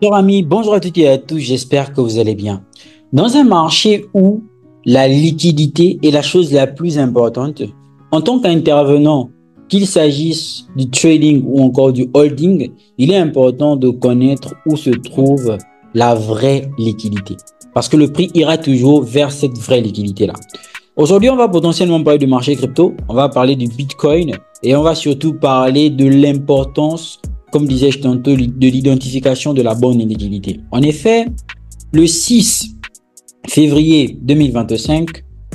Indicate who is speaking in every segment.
Speaker 1: Bonjour amis, bonjour à toutes et à tous, j'espère que vous allez bien. Dans un marché où la liquidité est la chose la plus importante, en tant qu'intervenant, qu'il s'agisse du trading ou encore du holding, il est important de connaître où se trouve la vraie liquidité. Parce que le prix ira toujours vers cette vraie liquidité-là. Aujourd'hui, on va potentiellement parler du marché crypto, on va parler du Bitcoin et on va surtout parler de l'importance, comme disais-je tantôt, de l'identification de la bonne liquidité. En effet, le 6 février 2025,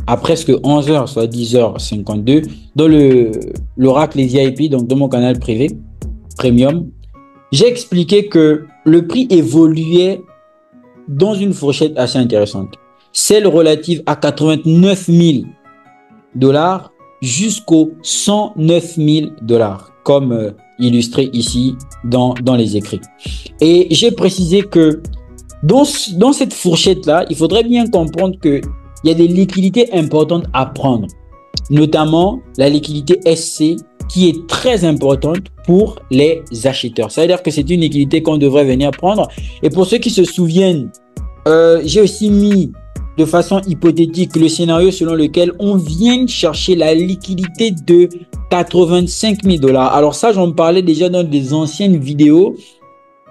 Speaker 1: à presque 11 heures, soit 10h52, dans l'oracle les VIP, donc dans mon canal privé, Premium, j'ai expliqué que le prix évoluait dans une fourchette assez intéressante. Celle relative à 89 000 dollars jusqu'aux 109 000 dollars, comme illustré ici dans les écrits. Et j'ai précisé que dans cette fourchette-là, il faudrait bien comprendre qu'il y a des liquidités importantes à prendre, notamment la liquidité SC qui est très importante pour les acheteurs. Ça veut dire que c'est une liquidité qu'on devrait venir prendre. Et pour ceux qui se souviennent, j'ai aussi mis de façon hypothétique le scénario selon lequel on vient chercher la liquidité de 85 000 dollars. Alors ça, j'en parlais déjà dans des anciennes vidéos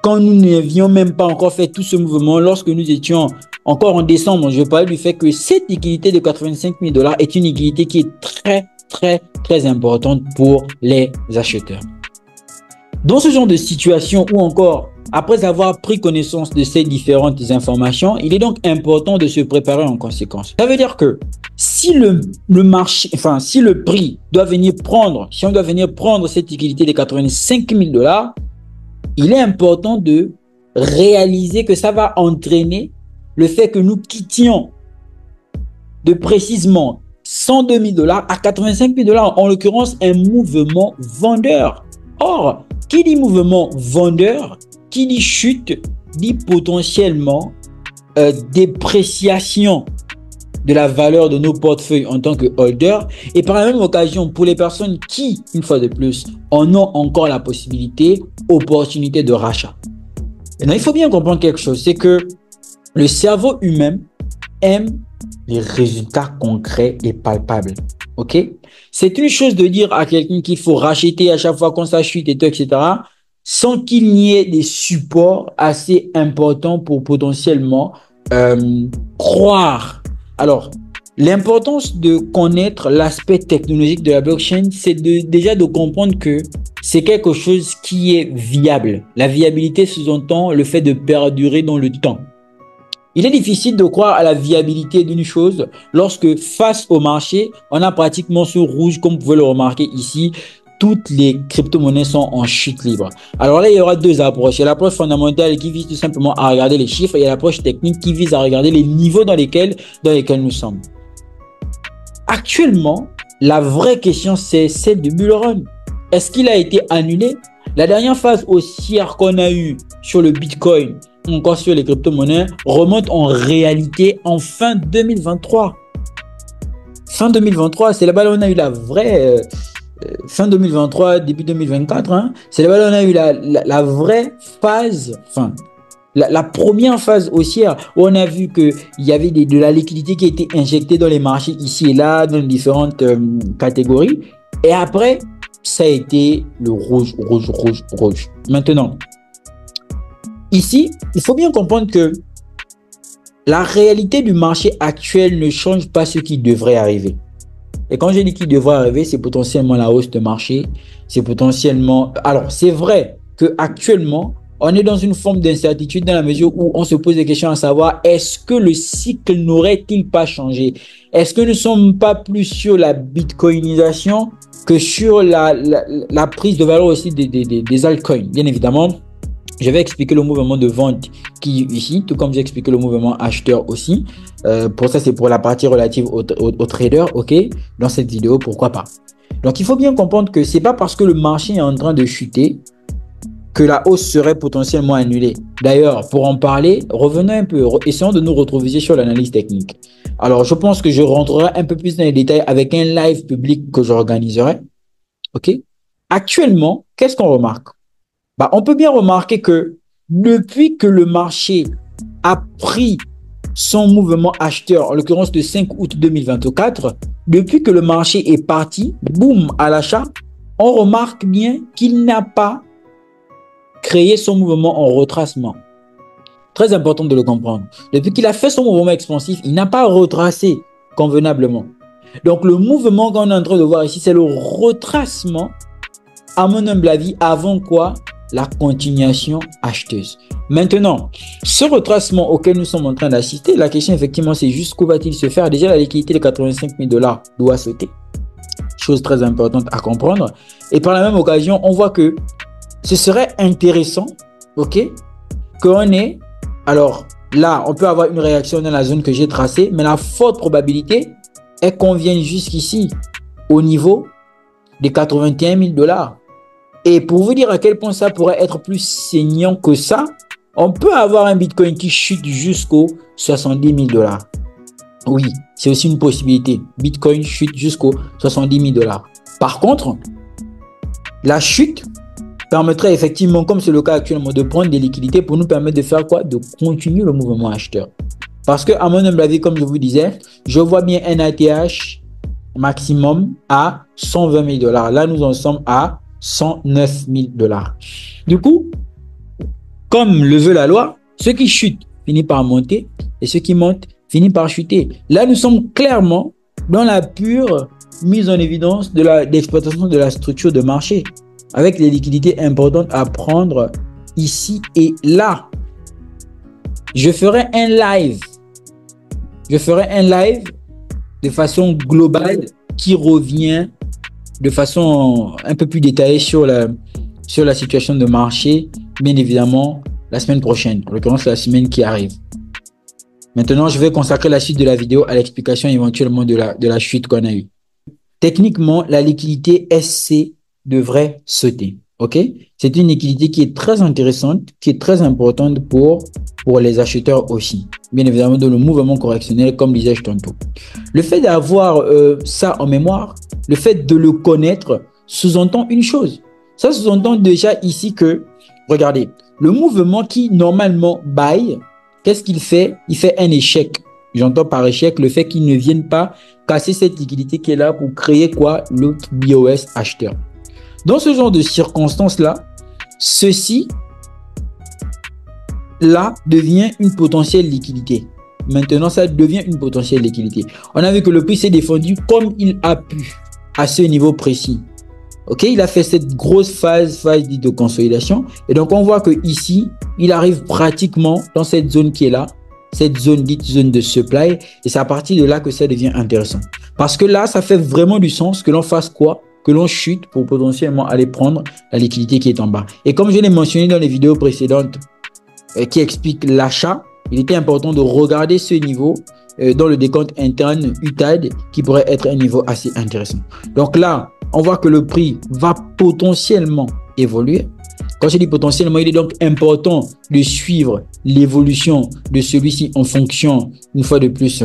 Speaker 1: quand nous n'avions même pas encore fait tout ce mouvement, lorsque nous étions encore en décembre. Je parlais du fait que cette liquidité de 85 000 dollars est une liquidité qui est très importante pour les acheteurs. Dans ce genre de situation ou encore après avoir pris connaissance de ces différentes informations, il est donc important de se préparer en conséquence. Ça veut dire que si le marché, si le prix doit venir prendre, si on doit venir prendre cette liquidité de 85 000 dollars, il est important de réaliser que ça va entraîner le fait que nous quittions de précisément 102 000 dollars à 85 000 dollars, en l'occurrence un mouvement vendeur. Or, qui dit mouvement vendeur, qui dit chute, dit potentiellement dépréciation de la valeur de nos portefeuilles en tant que holder. Et par la même occasion, pour les personnes qui, une fois de plus, en ont encore la possibilité, opportunité de rachat. Maintenant, il faut bien comprendre quelque chose, c'est que le cerveau humain aime les résultats concrets et palpables. Ok? C'est une chose de dire à quelqu'un qu'il faut racheter à chaque fois qu'on ça chute et tout, etc., sans qu'il n'y ait des supports assez importants pour potentiellement croire. Alors, l'importance de connaître l'aspect technologique de la blockchain, c'est déjà de comprendre que c'est quelque chose qui est viable. La viabilité sous-entend le fait de perdurer dans le temps. Il est difficile de croire à la viabilité d'une chose lorsque face au marché, on a pratiquement ce rouge, comme vous pouvez le remarquer ici. Toutes les crypto-monnaies sont en chute libre. Alors là, il y aura deux approches. Il y a l'approche fondamentale qui vise tout simplement à regarder les chiffres et il y a l'approche technique qui vise à regarder les niveaux dans lesquels nous sommes. Actuellement, la vraie question, c'est celle du bull run. Est-ce qu'il a été annulé? La dernière phase haussière qu'on a eue sur le Bitcoin, encore sur les crypto-monnaies, remonte en réalité en fin 2023. Fin 2023, c'est là-bas où on a eu la vraie... fin 2023, début 2024, hein, c'est là-bas où on a eu la vraie phase, la première phase haussière où on a vu qu'il y avait de la liquidité qui a été injectée dans les marchés ici et là, dans les différentes catégories. Et après, ça a été le rouge. Maintenant, ici, il faut bien comprendre que la réalité du marché actuel ne change pas ce qui devrait arriver. Et quand je dis qu'il devrait arriver, c'est potentiellement la hausse de marché. C'est potentiellement... Alors, c'est vrai qu'actuellement, on est dans une forme d'incertitude dans la mesure où on se pose des questions à savoir est-ce que le cycle n'aurait-il pas changé? Est-ce que nous ne sommes pas plus sur la bitcoinisation que sur la prise de valeur aussi des altcoins? Bien évidemment, je vais expliquer le mouvement de vente qui est ici, tout comme j'ai expliqué le mouvement acheteur aussi. Pour ça, c'est pour la partie relative aux traders, ok? Dans cette vidéo, pourquoi pas? Donc, il faut bien comprendre que c'est pas parce que le marché est en train de chuter que la hausse serait potentiellement annulée. D'ailleurs, pour en parler, revenons un peu, essayons de nous retrouver sur l'analyse technique. Alors, je pense que je rentrerai un peu plus dans les détails avec un live public que j'organiserai, ok? Actuellement, qu'est-ce qu'on remarque? On peut bien remarquer que depuis que le marché a pris son mouvement acheteur, en l'occurrence le 5 août 2024, depuis que le marché est parti, boum, à l'achat, on remarque bien qu'il n'a pas créé son mouvement en retracement. Très important de le comprendre. Depuis qu'il a fait son mouvement expansif, il n'a pas retracé convenablement. Donc le mouvement qu'on est en train de voir ici, c'est le retracement, à mon humble avis, avant quoi? La continuation acheteuse. Maintenant, ce retracement auquel nous sommes en train d'assister, la question effectivement c'est jusqu'où va-t-il se faire? Déjà la liquidité de 85 000 $ doit sauter. Chose très importante à comprendre. Et par la même occasion, on voit que ce serait intéressant, ok, qu'on ait, alors là, on peut avoir une réaction dans la zone que j'ai tracée, mais la forte probabilité est qu'on vienne jusqu'ici, au niveau des 81 000 $. Et pour vous dire à quel point ça pourrait être plus saignant que ça, on peut avoir un Bitcoin qui chute jusqu'aux 70 000 $. Oui, c'est aussi une possibilité. Bitcoin chute jusqu'aux 70 000 $. Par contre, la chute permettrait effectivement, comme c'est le cas actuellement, de prendre des liquidités pour nous permettre de faire quoi? De continuer le mouvement acheteur. Parce que, à mon humble avis, comme je vous disais, je vois bien un ATH maximum à 120 000 $. Là, nous en sommes à 109 000 $. Du coup, comme le veut la loi, ceux qui chutent finissent par monter et ceux qui montent finissent par chuter. Là, nous sommes clairement dans la pure mise en évidence de l'exploitation de la structure de marché, avec les liquidités importantes à prendre ici et là. Je ferai un live. De façon globale qui revient de façon un peu plus détaillée sur la situation de marché, bien évidemment, la semaine prochaine, en l'occurrence la semaine qui arrive. Maintenant, je vais consacrer la suite de la vidéo à l'explication éventuellement de la chute qu'on a eue. Techniquement, la liquidité SC devrait sauter. Ok, c'est une liquidité qui est très intéressante, qui est très importante pour les acheteurs aussi. Bien évidemment, dans le mouvement correctionnel, comme disais-je tantôt. Le fait d'avoir ça en mémoire, le fait de le connaître, sous-entend une chose. Ça sous-entend déjà ici que, regardez, le mouvement qui normalement buy, qu'est-ce qu'il fait? Il fait un échec. J'entends par échec le fait qu'il ne vienne pas casser cette liquidité qui est là pour créer quoi? Le BOS acheteur. Dans ce genre de circonstances-là, ceci là devient une potentielle liquidité. Maintenant, ça devient une potentielle liquidité. On a vu que le prix s'est défendu comme il a pu à ce niveau précis. Ok, il a fait cette grosse phase dite de consolidation. Et donc, on voit que ici, il arrive pratiquement dans cette zone qui est là, cette zone dite zone de supply. Et c'est à partir de là que ça devient intéressant. Parce que là, ça fait vraiment du sens que l'on fasse quoi? Que l'on chute pour potentiellement aller prendre la liquidité qui est en bas. Et comme je l'ai mentionné dans les vidéos précédentes qui expliquent l'achat, il était important de regarder ce niveau dans le décompte interne UTAD qui pourrait être un niveau assez intéressant. Donc là, on voit que le prix va potentiellement évoluer. Quand je dis potentiellement, il est donc important de suivre l'évolution de celui-ci en fonction, une fois de plus,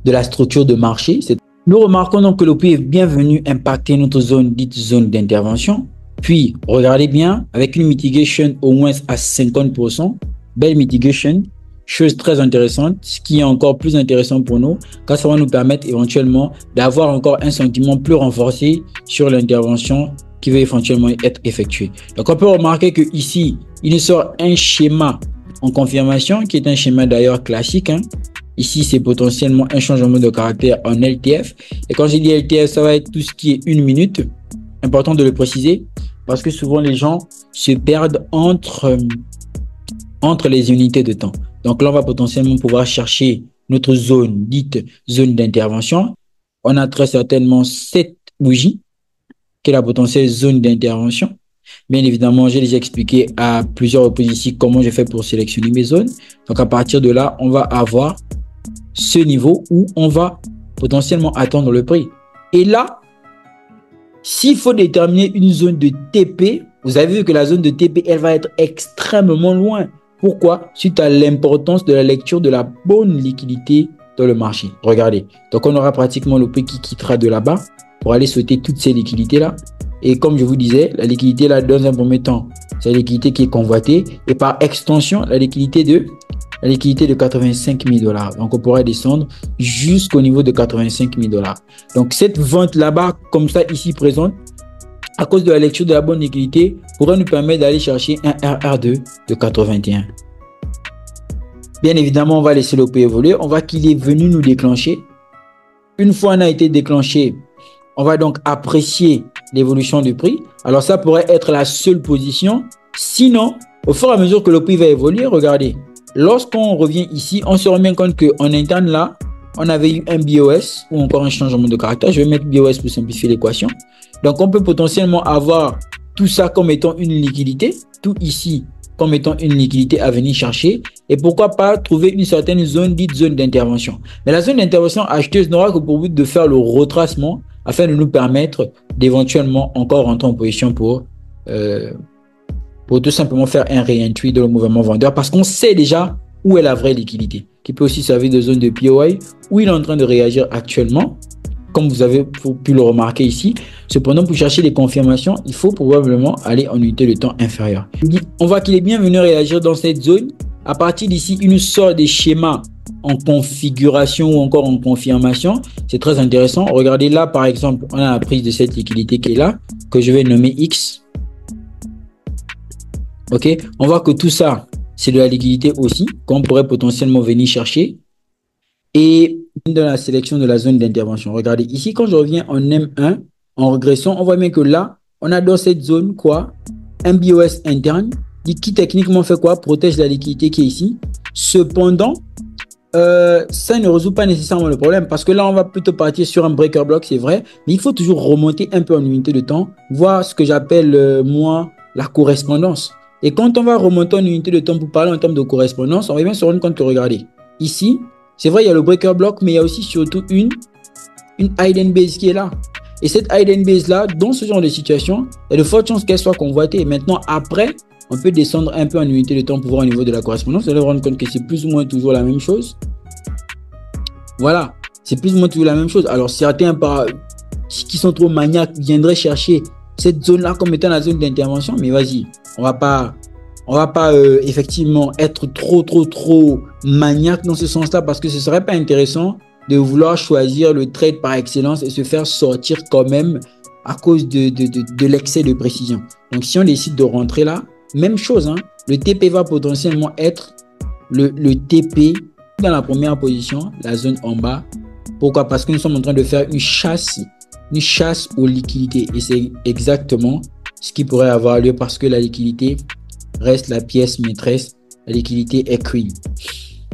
Speaker 1: de la structure de marché. Nous remarquons donc que le prix est bien venu impacter notre zone dite zone d'intervention. Puis, regardez bien, avec une mitigation au moins à 50%, belle mitigation, chose très intéressante, ce qui est encore plus intéressant pour nous, car ça va nous permettre éventuellement d'avoir encore un sentiment plus renforcé sur l'intervention qui va éventuellement être effectuée. Donc, on peut remarquer que ici, il nous sort un schéma en confirmation, qui est un schéma d'ailleurs classique, hein. Ici, c'est potentiellement un changement de caractère en LTF. Et quand je dis LTF, ça va être tout ce qui est 1 minute. Important de le préciser parce que souvent les gens se perdent entre les unités de temps. Donc là, on va potentiellement pouvoir chercher notre zone dite zone d'intervention. On a très certainement cette bougie qui est la potentielle zone d'intervention. Bien évidemment, j'ai déjà expliqué à plusieurs reprises ici comment j'ai fait pour sélectionner mes zones. Donc à partir de là, on va avoir ce niveau où on va potentiellement attendre le prix. Et là, s'il faut déterminer une zone de TP, vous avez vu que la zone de TP, elle va être extrêmement loin. Pourquoi? Suite à l'importance de la lecture de la bonne liquidité dans le marché. Regardez. Donc, on aura pratiquement le prix qui quittera de là-bas pour aller sauter toutes ces liquidités-là. Et comme je vous disais, la liquidité là, dans un premier temps, c'est la liquidité qui est convoitée. Et par extension, la liquidité de 85 000 $. Donc, on pourrait descendre jusqu'au niveau de 85 000 $. Donc, cette vente là-bas, comme ça, ici présente, à cause de la lecture de la bonne liquidité, pourrait nous permettre d'aller chercher un RR2 de 81. Bien évidemment, on va laisser le prix évoluer. On voit qu'il est venu nous déclencher. Une fois on a été déclenché, on va donc apprécier l'évolution du prix. Alors, ça pourrait être la seule position. Sinon, au fur et à mesure que le prix va évoluer, regardez, lorsqu'on revient ici, on se rend bien compte qu'en interne là, on avait eu un BOS ou encore un changement de caractère. Je vais mettre BOS pour simplifier l'équation. Donc, on peut potentiellement avoir tout ça comme étant une liquidité, tout ici comme étant une liquidité à venir chercher. Et pourquoi pas trouver une certaine zone, dite zone d'intervention. Mais la zone d'intervention acheteuse n'aura que pour but de faire le retracement afin de nous permettre d'éventuellement encore rentrer en position pour tout simplement faire un réentry de le mouvement vendeur parce qu'on sait déjà où est la vraie liquidité, qui peut aussi servir de zone de POI où il est en train de réagir actuellement, comme vous avez pu le remarquer ici. Cependant, pour chercher les confirmations, il faut probablement aller en unité de temps inférieure. On voit qu'il est bien venu réagir dans cette zone. À partir d'ici, il nous sort des schémas en configuration ou encore en confirmation. C'est très intéressant. Regardez là, par exemple, on a la prise de cette liquidité qui est là, que je vais nommer X. Ok, on voit que tout ça, c'est de la liquidité aussi, qu'on pourrait potentiellement venir chercher. Et dans la sélection de la zone d'intervention, regardez ici, quand je reviens en M1, en régression, on voit bien que là, on a dans cette zone quoi, un BOS interne qui techniquement fait quoi? Protège la liquidité qui est ici. Cependant, ça ne résout pas nécessairement le problème parce que là, on va plutôt partir sur un breaker block, c'est vrai, mais il faut toujours remonter un peu en unité de temps, voir ce que j'appelle, moi, la correspondance. Et quand on va remonter en unité de temps pour parler en termes de correspondance, on va bien se rendre compte que, regardez, ici, c'est vrai, il y a le breaker block, mais il y a aussi surtout une hidden base qui est là. Et cette hidden base là, dans ce genre de situation, il y a de fortes chances qu'elle soit convoitée. Et maintenant, après, on peut descendre un peu en unité de temps pour voir au niveau de la correspondance. Vous allez vous rendre compte que c'est plus ou moins toujours la même chose. Voilà, c'est plus ou moins toujours la même chose. Alors, certains qui sont trop maniaques viendraient chercher cette zone-là comme étant la zone d'intervention. Mais vas-y, on va pas effectivement être trop maniaque dans ce sens-là parce que ce serait pas intéressant de vouloir choisir le trade par excellence et se faire sortir quand même à cause de l'excès de précision. Donc, si on décide de rentrer là, même chose, hein, le TP va potentiellement être le TP dans la première position, la zone en bas. Pourquoi? Parce que nous sommes en train de faire une chasse aux liquidités et c'est exactement ce qui pourrait avoir lieu parce que la liquidité reste la pièce maîtresse, la liquidité est queen.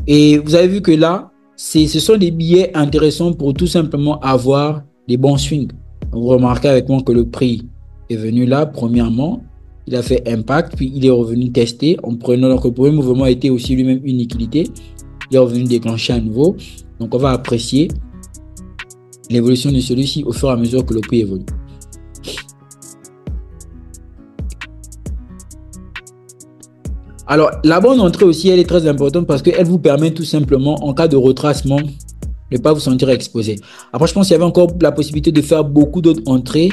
Speaker 1: Et vous avez vu que là, ce sont des billets intéressants pour tout simplement avoir des bons swings. Vous remarquez avec moi que le prix est venu là, premièrement, il a fait impact, puis il est revenu tester en prenant, donc le premier mouvement était aussi lui-même une liquidité, il est revenu déclencher à nouveau. Donc on va apprécier l'évolution de celui-ci au fur et à mesure que le prix évolue. Alors, la bonne entrée aussi, elle est très importante parce qu'elle vous permet tout simplement, en cas de retracement, de ne pas vous sentir exposé. Après, je pense qu'il y avait encore la possibilité de faire beaucoup d'autres entrées,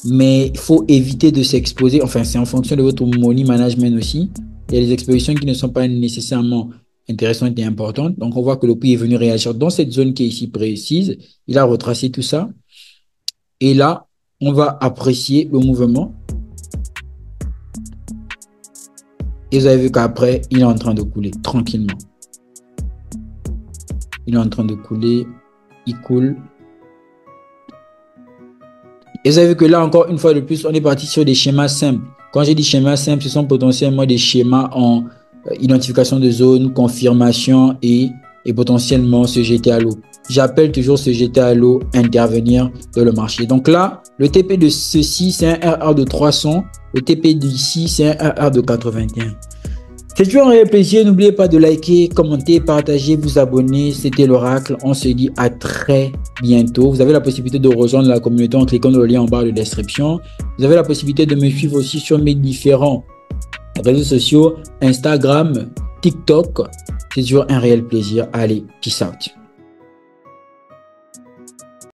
Speaker 1: mais il faut éviter de s'exposer. Enfin, c'est en fonction de votre money management aussi. Il y a des expositions qui ne sont pas nécessairement intéressantes et importantes. Donc, on voit que le prix est venu réagir dans cette zone qui est ici précise. Il a retracé tout ça. Et là, on va apprécier le mouvement. Et vous avez vu qu'après, il est en train de couler tranquillement. Il est en train de couler. Il coule. Et vous avez vu que là, encore une fois de plus, on est parti sur des schémas simples. Quand j'ai dit schémas simples, ce sont potentiellement des schémas en identification de zone, confirmation et potentiellement se jeter à l'eau. J'appelle toujours se jeter à l'eau, intervenir dans le marché. Donc là, le TP de ceci, c'est un RR de 300. Le TP d'ici, c'est un RR de 81. C'est toujours un réel plaisir. N'oubliez pas de liker, commenter, partager, vous abonner. C'était l'Oracle. On se dit à très bientôt. Vous avez la possibilité de rejoindre la communauté en cliquant dans le lien en barre de description. Vous avez la possibilité de me suivre aussi sur mes différents réseaux sociaux, Instagram, TikTok. C'est toujours un réel plaisir. Allez, peace out.